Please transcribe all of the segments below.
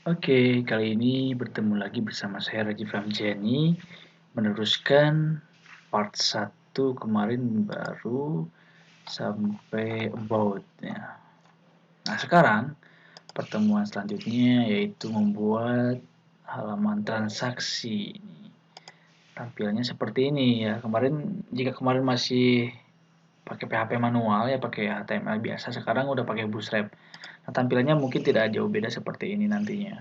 Oke, kali ini bertemu lagi bersama saya Rajiv Ramjani meneruskan part 1 kemarin baru sampai about ya. Nah, sekarang pertemuan selanjutnya yaitu membuat halaman transaksi. Tampilannya seperti ini ya. Jika kemarin masih pakai PHP manual ya, pakai HTML biasa, sekarang udah pakai Bootstrap. Nah, tampilannya mungkin tidak jauh beda seperti ini nantinya.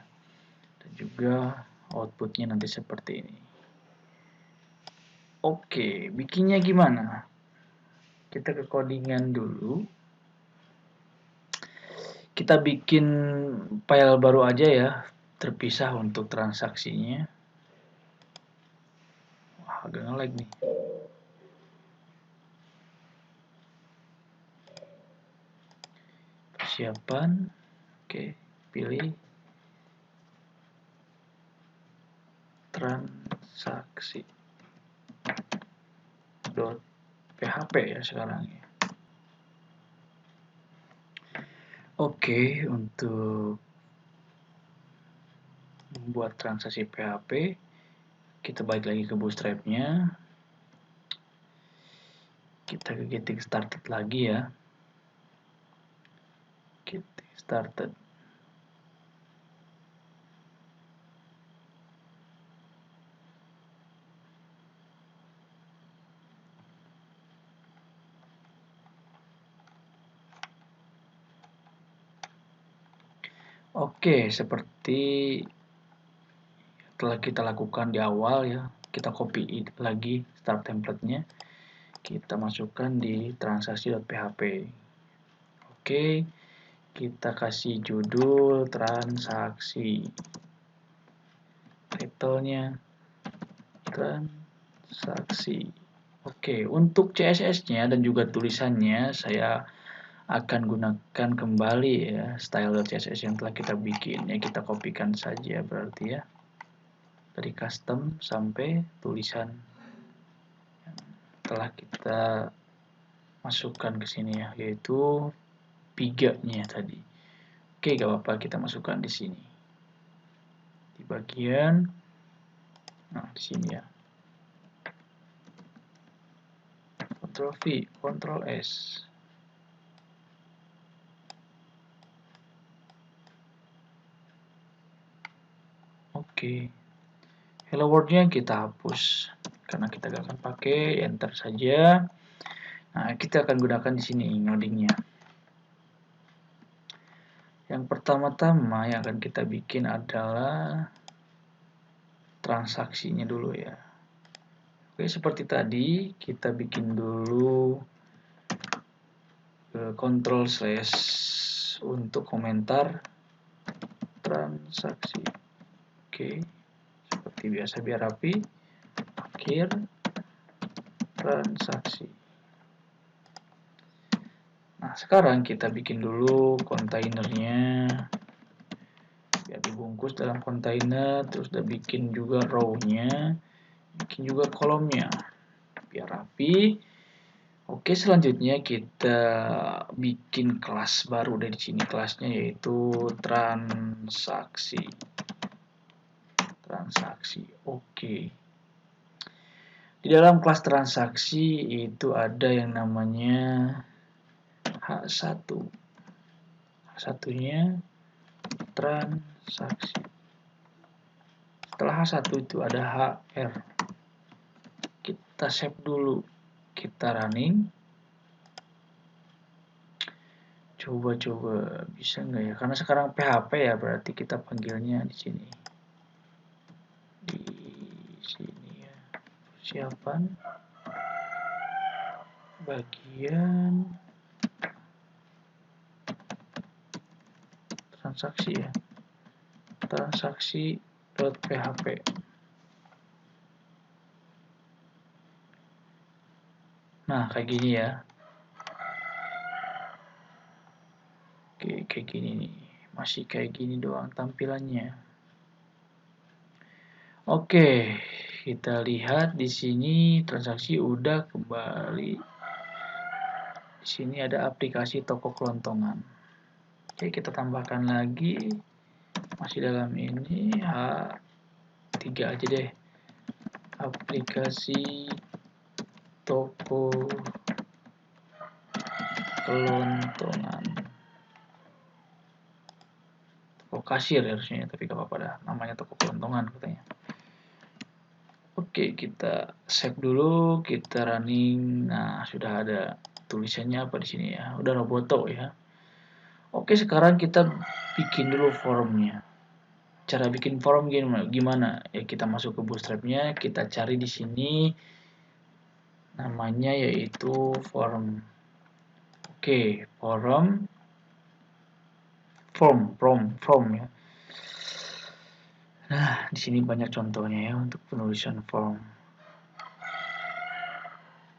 Dan juga outputnya nanti seperti ini. Oke, bikinnya gimana? Kita ke codingan dulu. Kita bikin file baru aja ya, terpisah untuk transaksinya. Wah, agak nge-lag nih. Persiapan. Oke, pilih transaksi .php ya sekarang ya. Oke, untuk membuat transaksi PHP, kita balik lagi ke Bootstrap-nya. Kita ke getting started lagi ya. Getting started. Oke, seperti telah kita lakukan di awal ya, kita copy lagi start template-nya, kita masukkan di transaksi.php. Oke, kita kasih judul transaksi, title-nya transaksi. Oke, untuk CSS-nya dan juga tulisannya saya akan gunakan kembali ya style.css yang telah kita bikin ya, kita kopikan saja berarti ya, dari custom sampai tulisan yang telah kita masukkan ke sini ya, yaitu piganya tadi. Oke, gak apa-apa, kita masukkan di sini di bagian, nah di sini ya, Ctrl V, Ctrl S. Oke, hello world-nya kita hapus karena kita gak akan pakai, enter saja. Nah, kita akan gunakan di sini ngodingnya. Yang pertama-tama yang akan kita bikin adalah transaksinya dulu ya. Oke, seperti tadi kita bikin dulu Ctrl / untuk komentar transaksi. Oke, seperti biasa biar rapi. Akhir transaksi. Nah, sekarang kita bikin dulu kontainernya biar dibungkus dalam kontainer, terus udah bikin juga row-nya, bikin juga kolomnya biar rapi. Oke, selanjutnya kita bikin kelas baru dari sini, kelasnya yaitu transaksi. Oke. Di dalam kelas transaksi itu ada yang namanya H1. H1-nya transaksi. Setelah H1 itu ada HR. Kita save dulu. Kita running. Coba bisa nggak ya? Karena sekarang PHP ya, berarti kita panggilnya di sini. Di sini ya. Persiapan. Bagian transaksi ya. Transaksi.php. Nah, kayak gini ya. Oke, kayak gini nih. Masih kayak gini doang tampilannya. Oke, kita lihat di sini transaksi udah kembali. Di sini ada aplikasi toko kelontongan. Oke, kita tambahkan lagi masih dalam ini H3 aja deh, aplikasi toko kelontongan, toko kasir harusnya, tapi gak apa-apa dah, namanya toko kelontongan katanya. Oke, kita save dulu, kita running. Nah, sudah ada tulisannya apa di sini ya, udah Roboto ya. Oke, sekarang kita bikin dulu formnya. Cara bikin form gimana? Ya, kita masuk ke Bootstrap-nya, kita cari di sini namanya yaitu form. Oke, form ya. Nah, di sini banyak contohnya ya untuk penulisan form.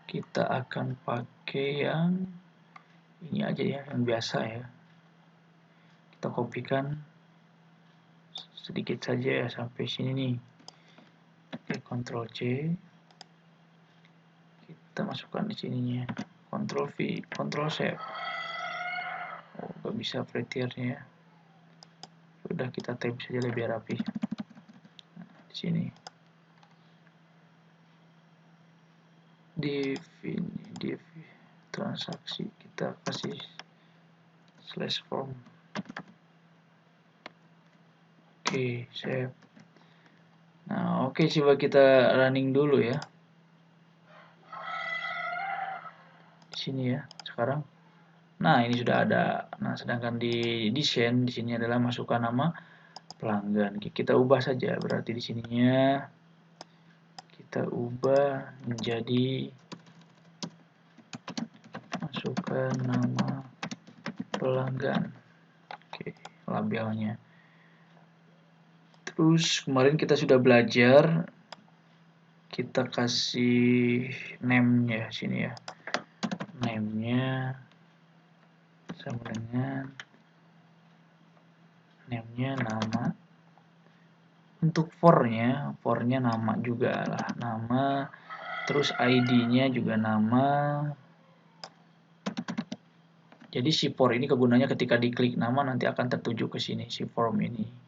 Kita akan pakai yang ini aja ya, yang biasa ya. Kita kopikan sedikit saja ya sampai sini nih. Oke, Ctrl C. Kita masukkan di sininya. Ctrl V, Ctrl Save. Oh, gak bisa pretiernya ya. Sudah, kita tab saja lebih rapi. Nah, di sini. Div transaksi, kita kasih /form. Oke, save. Nah, oke, coba kita running dulu ya. Di sini ya, sekarang. Nah, ini sudah ada. Nah, sedangkan di desain di sini adalah masukkan nama pelanggan. Kita ubah saja, berarti di sininya kita ubah menjadi masukkan nama pelanggan. Oke, labelnya. Terus kemarin kita sudah belajar, kita kasih name-nya sini ya. Name-nya sama dengan name-nya nama. Untuk for-nya nama juga lah, nama. Terus ID-nya juga nama. Jadi si for ini kegunaannya ketika diklik nama nanti akan tertuju ke sini si form ini.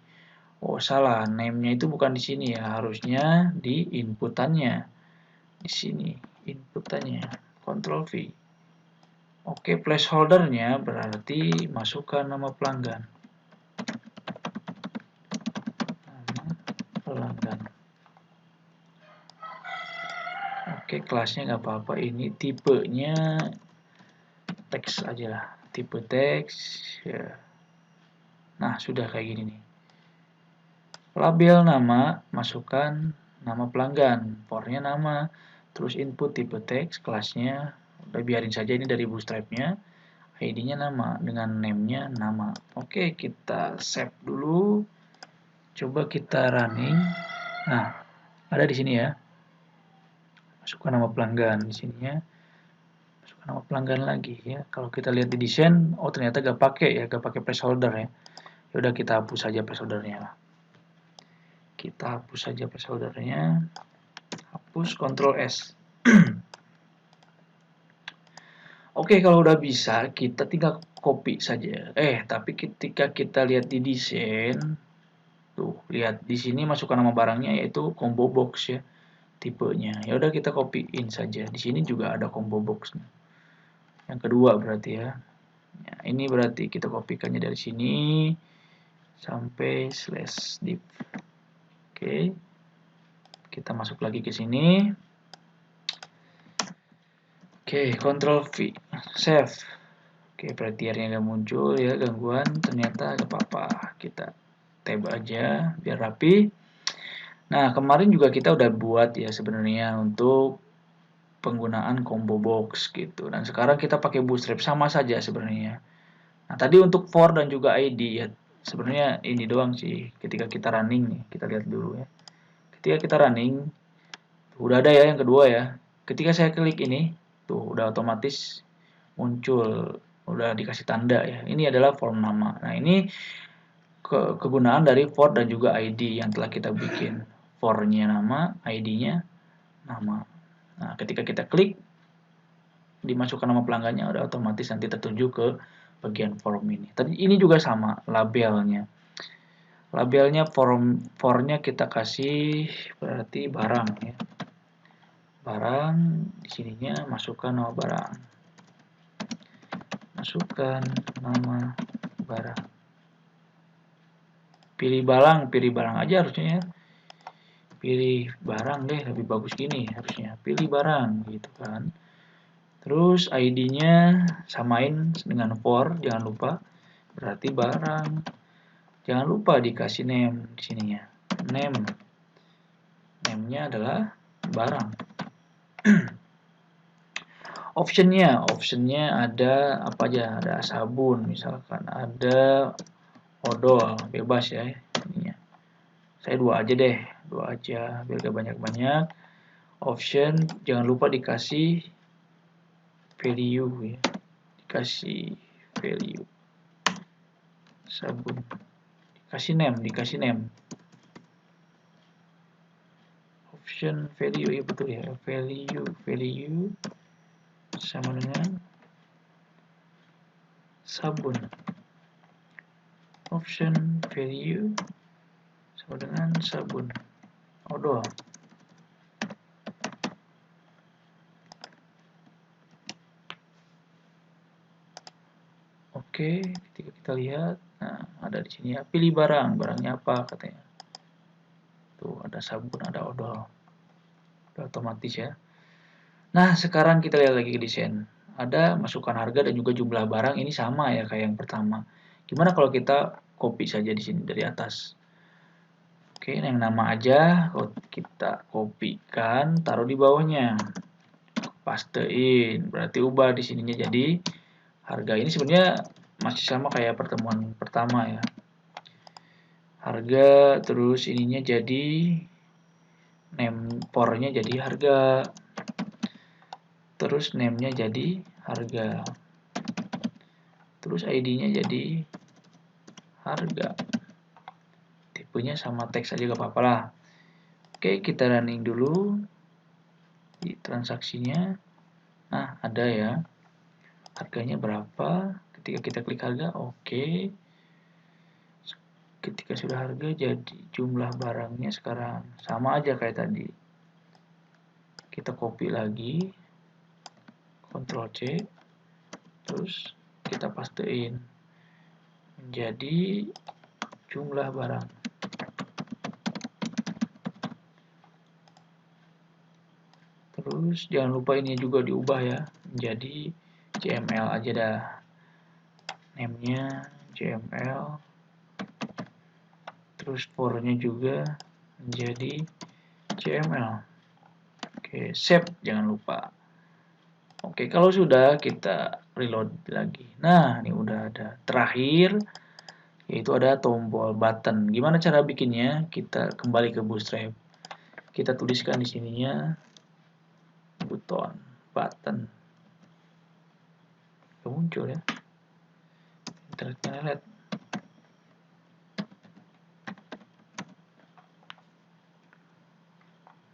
Oh, salah, name-nya itu bukan di sini ya, harusnya di inputannya. Di sini inputannya, Ctrl V. Oke, placeholder-nya berarti masukkan nama pelanggan. Nama pelanggan. Oke, kelasnya nggak apa-apa, ini tipenya teks aja lah, tipe teks ya. Nah, sudah kayak gini nih. Label nama, masukkan nama pelanggan, for-nya nama, terus input tipe teks, kelasnya udah biarin saja ini dari Bootstrap-nya, ID-nya nama, dengan name-nya nama. Oke, kita save dulu, coba kita running. Nah, ada di sini ya, masukkan nama pelanggan di sininya. Nama pelanggan lagi ya. Kalau kita lihat di desain, oh ternyata gak pakai ya, gak pakai placeholder ya. Ya udah, kita hapus saja placeholdernya. Kita hapus saja placeholdernya. Hapus, Ctrl S. Oke, kalau udah bisa, kita tinggal copy saja. Tapi ketika kita lihat di desain, tuh lihat di sini masukkan nama barangnya yaitu combo box ya, tipenya. Ya udah, kita copy-in saja. Di sini juga ada combo box. Yang kedua berarti ya. Nah, ini berarti kita kopikannya dari sini sampai /div. Oke. Kita masuk lagi ke sini. Oke, Ctrl V, save. Oke, pretiernya nggak muncul ya, gangguan. Ternyata nggak apa-apa. Kita tab aja biar rapi. Nah, kemarin juga kita udah buat ya sebenarnya untuk penggunaan combo box gitu. Dan sekarang kita pakai Bootstrap, sama saja sebenarnya. Nah, tadi untuk for dan juga ID ya, sebenarnya ini doang sih. Ketika kita running nih, kita lihat dulu ya. Ketika kita running, udah ada ya yang kedua ya. Ketika saya klik ini, tuh udah otomatis muncul, udah dikasih tanda ya. Ini adalah form nama. Nah, ini kegunaan dari for dan juga ID yang telah kita bikin. For-nya nama, ID-nya nama. Nah, ketika kita klik, dimasukkan nama pelanggannya, udah otomatis nanti tertuju ke bagian form ini. Tadi ini juga sama labelnya. Labelnya for-nya kita kasih berarti barang ya. Barang, di sininya masukkan nama barang. Masukkan nama barang. Pilih barang aja harusnya ya. Pilih barang deh, lebih bagus gini harusnya. Pilih barang gitu kan. Terus ID-nya samain dengan for, jangan lupa. Berarti barang. Jangan lupa dikasih name di sininya. Name-nya adalah barang. Optionnya ada apa aja? Ada sabun misalkan, ada odol, bebas ya ininya. Saya dua aja deh, biar gak banyak-banyak. Option, jangan lupa dikasih value ya. Dikasih value. Sabun. Dikasih name. Option value ya betul ya. Value sama dengan sabun. Option value sama dengan sabun. Odol. Oke, ketika kita lihat, nah ada di sini ya, pilih barangnya apa katanya. Tuh ada sabun, ada odol. Udah otomatis ya. Nah, sekarang kita lihat lagi ke desain. Ada masukkan harga dan juga jumlah barang, ini sama ya kayak yang pertama. Gimana kalau kita copy saja di sini dari atas? Oke, yang nama aja kita kopikan, taruh di bawahnya. Pastein, berarti ubah di sininya jadi harga. Ini sebenarnya masih sama kayak pertemuan pertama ya. Harga, terus ininya jadi name for-nya jadi harga. Terus name-nya jadi harga. Terus ID-nya jadi harga. Tipenya sama teks aja gak apa-apa lah. Oke, kita running dulu di transaksinya. Nah, ada ya. Harganya berapa? Ketika kita klik harga, oke. Ketika sudah harga, jadi jumlah barangnya sekarang sama aja kayak tadi. Kita copy lagi, Ctrl C, terus kita pastein menjadi jumlah barang. Terus jangan lupa ini juga diubah ya, menjadi CML aja dah. Name-nya CML. Terus for-nya juga menjadi CML. Oke, save jangan lupa. Oke, kalau sudah kita reload lagi. Nah, ini udah ada. Terakhir yaitu ada tombol button. Gimana cara bikinnya? Kita kembali ke Bootstrap. Kita tuliskan di sininya button. Gak muncul ya. Internetnya lelet.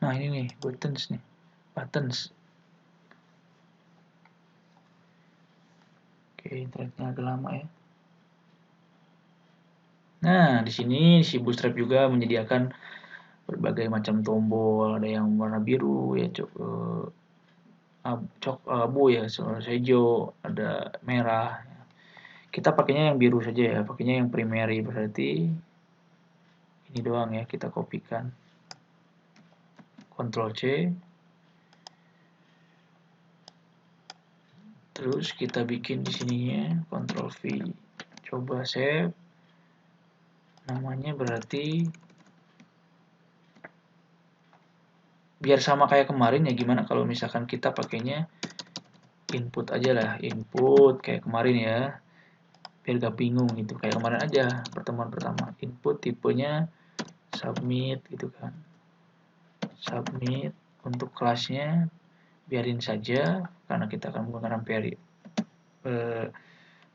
Nah, ini nih, buttons. Oke, internetnya agak lama ya. Nah, di sini si Bootstrap juga menyediakan berbagai macam tombol, ada yang warna biru ya, abu ya, hijau, ada merah. Kita pakainya yang biru saja ya, pakainya yang primary, berarti ini doang ya, kita kopikan. Ctrl C. Terus kita bikin di sininya, Ctrl V. Coba save. Namanya berarti biar sama kayak kemarin ya, gimana kalau misalkan kita pakainya input aja lah, input kayak kemarin ya. Biar gak bingung gitu, kayak kemarin aja pertemuan pertama. Input tipenya submit gitu kan. Submit untuk kelasnya biarin saja karena kita akan menggunakan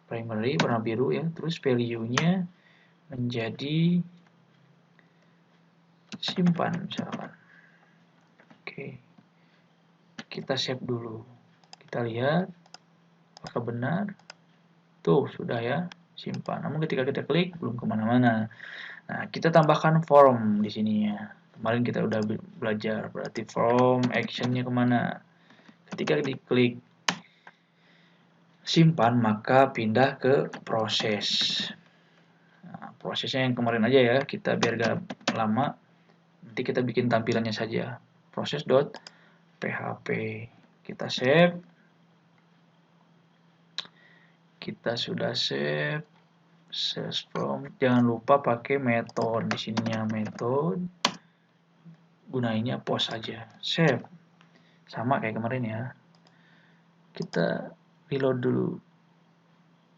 primary warna biru ya. Terus value-nya menjadi simpan misalkan. Oke. Kita save dulu. Kita lihat apakah benar. Tuh, sudah ya, simpan. Namun ketika kita klik belum kemana-mana. Nah, kita tambahkan form di sini ya. Kemarin kita udah belajar, berarti form actionnya kemana? Ketika diklik simpan, maka pindah ke proses. Nah, prosesnya yang kemarin aja ya, kita biar gak lama, nanti kita bikin tampilannya saja. Proses.php. Kita save. Kita sudah save. Save from. Jangan lupa pakai method di sininya, method. Gunainnya post aja. Save. Sama kayak kemarin ya. Kita reload dulu.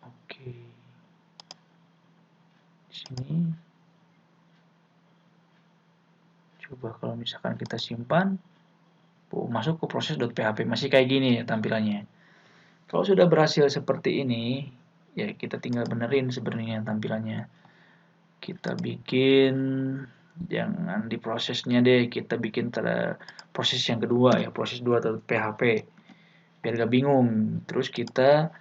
Oke. Di sini. Coba kalau misalkan kita simpan, masuk ke proses.php, masih kayak gini ya tampilannya. Kalau sudah berhasil seperti ini, ya kita tinggal benerin sebenarnya tampilannya. Kita bikin, jangan di prosesnya deh, kita bikin proses yang kedua ya, proses 2.php, biar gak bingung. Terus kita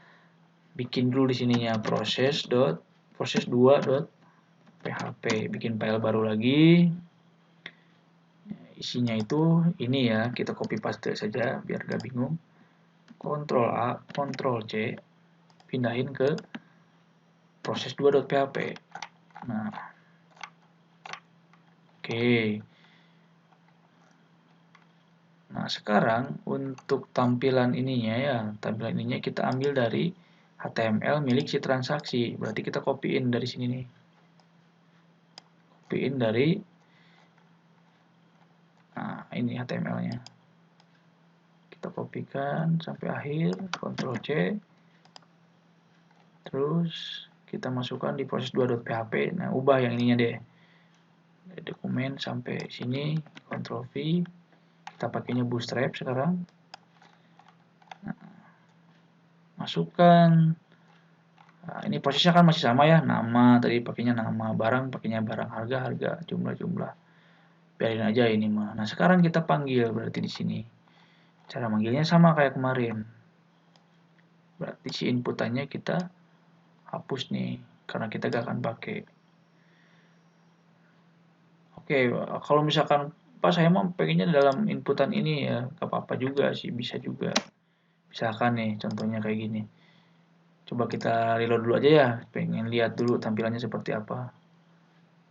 bikin dulu di sininya proses 2.php, bikin file baru lagi. Isinya itu ini ya, kita copy paste saja biar gak bingung. Ctrl A, Ctrl C, pindahin ke proses 2.php. Nah, oke. Nah, sekarang untuk tampilan ininya ya, tampilan ininya kita ambil dari HTML milik si transaksi. Berarti kita copyin dari sini nih. Copyin dari, nah ini HTML-nya. Kita kopikan sampai akhir, Ctrl C. Terus kita masukkan di proses 2.php. Nah, ubah yang ininya deh. Dari dokumen sampai sini, Ctrl V. Kita pakainya Bootstrap sekarang. Nah, masukkan. Nah, ini prosesnya kan masih sama ya, nama tadi pakainya nama, barang pakainya barang, harga, jumlah. Biarin aja ini mah. Nah, sekarang kita panggil berarti di sini. Cara manggilnya sama kayak kemarin. Berarti si inputannya kita hapus nih, karena kita gak akan pakai. Oke, kalau misalkan pas saya mau pengennya dalam inputan ini ya, gak apa-apa juga sih, bisa juga. Misalkan nih, contohnya kayak gini. Coba kita reload dulu aja ya, pengen lihat dulu tampilannya seperti apa.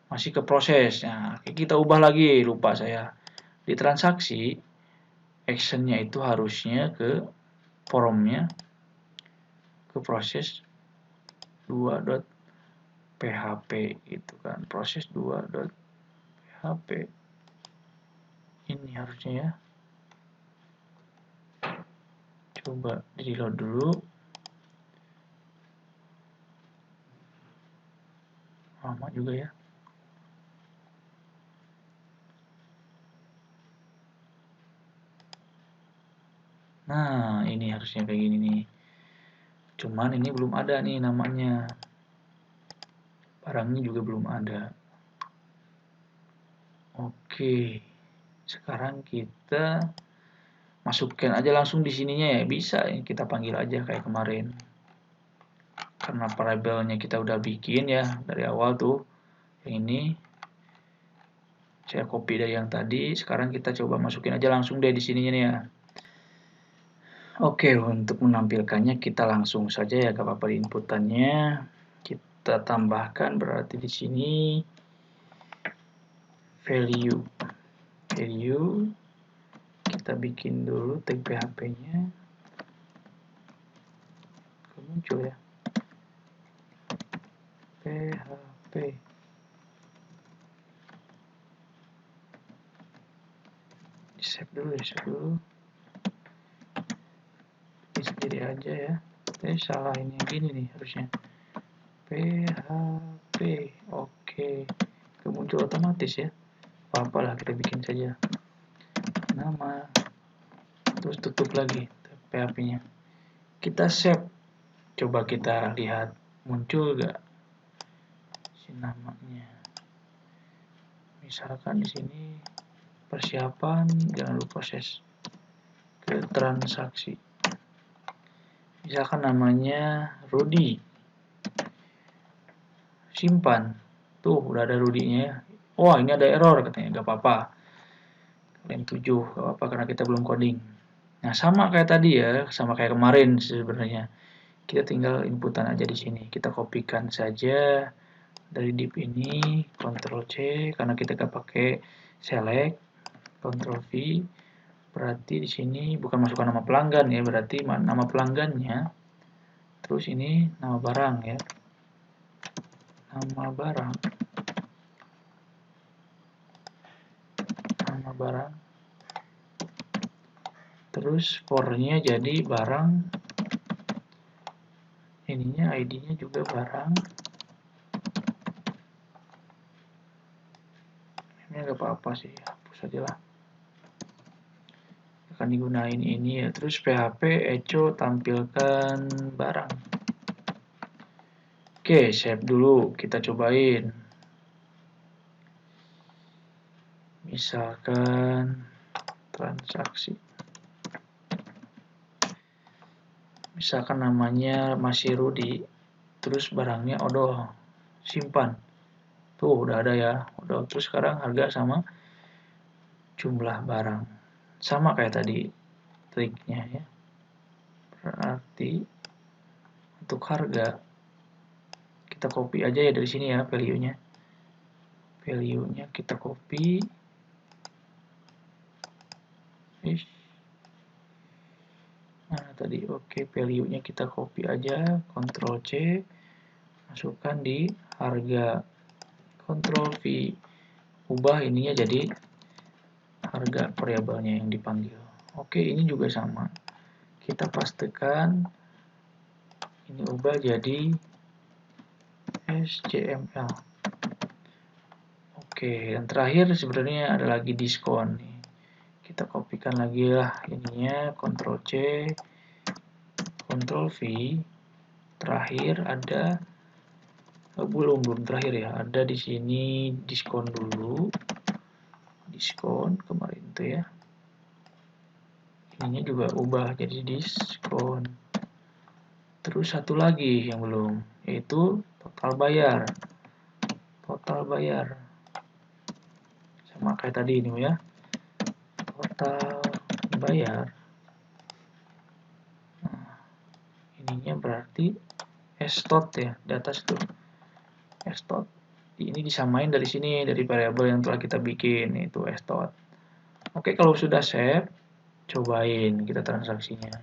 Masih ke proses. Nah, kita ubah lagi, lupa saya. Di transaksi, actionnya itu harusnya ke formnya, ke proses 2.php itu kan, proses 2.php. Ini harusnya ya. Coba di reload dulu. Lama juga ya. Nah, ini harusnya kayak gini nih. Cuman ini belum ada nih namanya. Barangnya juga belum ada. Oke. Sekarang kita masukkan aja langsung di sininya ya. Bisa kita panggil aja kayak kemarin. Karena variabelnya kita udah bikin ya dari awal tuh. Yang ini saya copy dari yang tadi. Sekarang kita coba masukin aja langsung deh di sininya nih ya. Oke, untuk menampilkannya kita langsung saja ya, gak apa-apa di inputannya. Kita tambahkan berarti di sini value. Kita bikin dulu tag PHP-nya. Muncul ya. PHP. Save dulu. Ini sendiri aja ya. Salah ini yang gini nih harusnya. PHP. Oke. Muncul otomatis ya. Apa-apa lah kita bikin saja. Nama. Terus tutup lagi PHP-nya. Kita save. Coba kita lihat muncul gak si namanya. Misalkan di sini persiapan, jangan lupa proses ke transaksi. Misalkan namanya Rudy. Simpan. Tuh, udah ada Rudinya. Wah, ini ada error katanya. Gak apa-apa. Kalian 7, gak apa-apa karena kita belum coding. Nah, sama kayak tadi ya, sama kayak kemarin sebenarnya. Kita tinggal inputan aja di sini. Kita kopikan saja dari div ini, Ctrl C, karena kita gak pakai select, Ctrl V. Berarti di sini bukan masukkan nama pelanggan ya, berarti nama pelanggannya. Terus ini nama barang ya. Nama barang. Nama barang. Terus for-nya jadi barang. Ininya ID-nya juga barang. Ini nggak apa-apa sih, hapus aja lah. Akan digunain ini ya. Terus PHP echo tampilkan barang. Oke, save dulu. Kita cobain. Misalkan transaksi. Misalkan namanya masih Rudi, terus barangnya odol, simpan. Tuh udah ada ya, odol. Terus sekarang harga sama jumlah barang. Sama kayak tadi triknya ya. Berarti untuk harga kita copy aja ya dari sini ya value-nya. Value-nya kita copy. Nah, tadi oke, value-nya kita copy aja, Ctrl C, masukkan di harga, Ctrl V, ubah ininya jadi harga variabelnya yang dipanggil. Oke, ini juga sama. Kita pastikan ini ubah jadi HTML. Oke, yang terakhir sebenarnya ada lagi diskon nih. Kita kopikan lagi lah ininya, Ctrl C, Ctrl V. Terakhir ada belum terakhir ya. Ada di sini diskon dulu. Diskon kemarin tuh ya. Ininya juga ubah jadi diskon. Terus satu lagi yang belum, yaitu total bayar. Total bayar. Sama kayak tadi ini ya. Total bayar. Nah, ininya berarti stot ya, di atas tuh. Stot. Ini disamain dari sini, dari variabel yang telah kita bikin, itu stot. Oke, kalau sudah save, cobain kita transaksinya.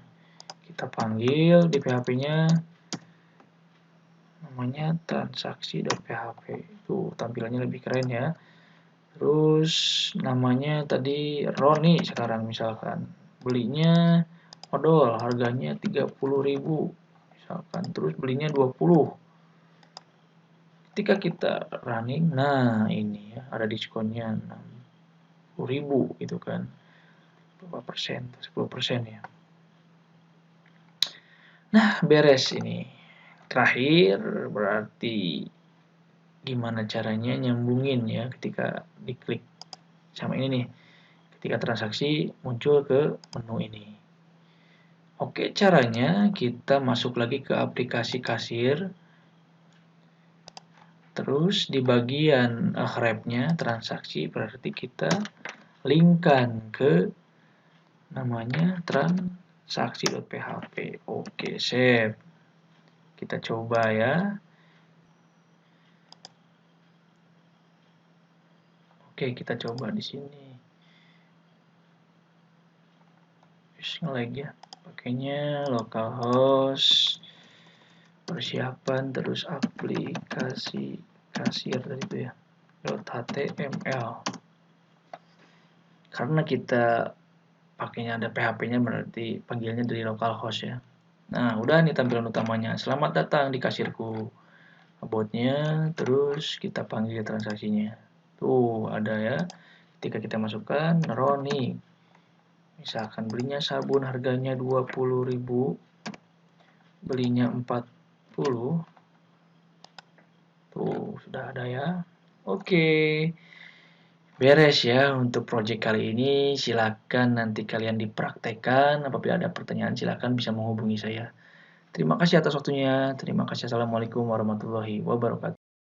Kita panggil di PHP-nya, namanya transaksi.php. Tuh, tampilannya lebih keren ya. Terus namanya tadi Roni sekarang misalkan. Belinya odol, harganya 30.000 misalkan. Terus belinya 20. Ketika kita running, nah ini ya, ada diskonnya 60.000 gitu kan. Berapa persen? 10% ya. Nah, beres ini. Terakhir berarti gimana caranya nyambungin ya ketika diklik sama ini nih. Ketika transaksi muncul ke menu ini. Oke, caranya kita masuk lagi ke aplikasi kasir. Terus di bagian href-nya transaksi berarti kita linkkan ke namanya transaksi.php. Oke, save. Kita coba ya. Oke, kita coba di sini. Nge-lag ya. Pakainya localhost, persiapan, terus aplikasi kasir tadi itu ya. .html. Karena kita pakainya ada PHP-nya berarti panggilnya dari localhost ya. Nah, udah nih tampilan utamanya. Selamat datang di kasirku. About-nya, terus kita panggil transaksinya. Tuh, ada ya. Ketika kita masukkan, Roni. Misalkan belinya sabun harganya 20.000. Belinya 40. Tuh, sudah ada ya. Oke. Beres ya untuk project kali ini. Silakan nanti kalian dipraktekkan. Apabila ada pertanyaan silakan bisa menghubungi saya. Terima kasih atas waktunya. Terima kasih. Assalamualaikum warahmatullahi wabarakatuh.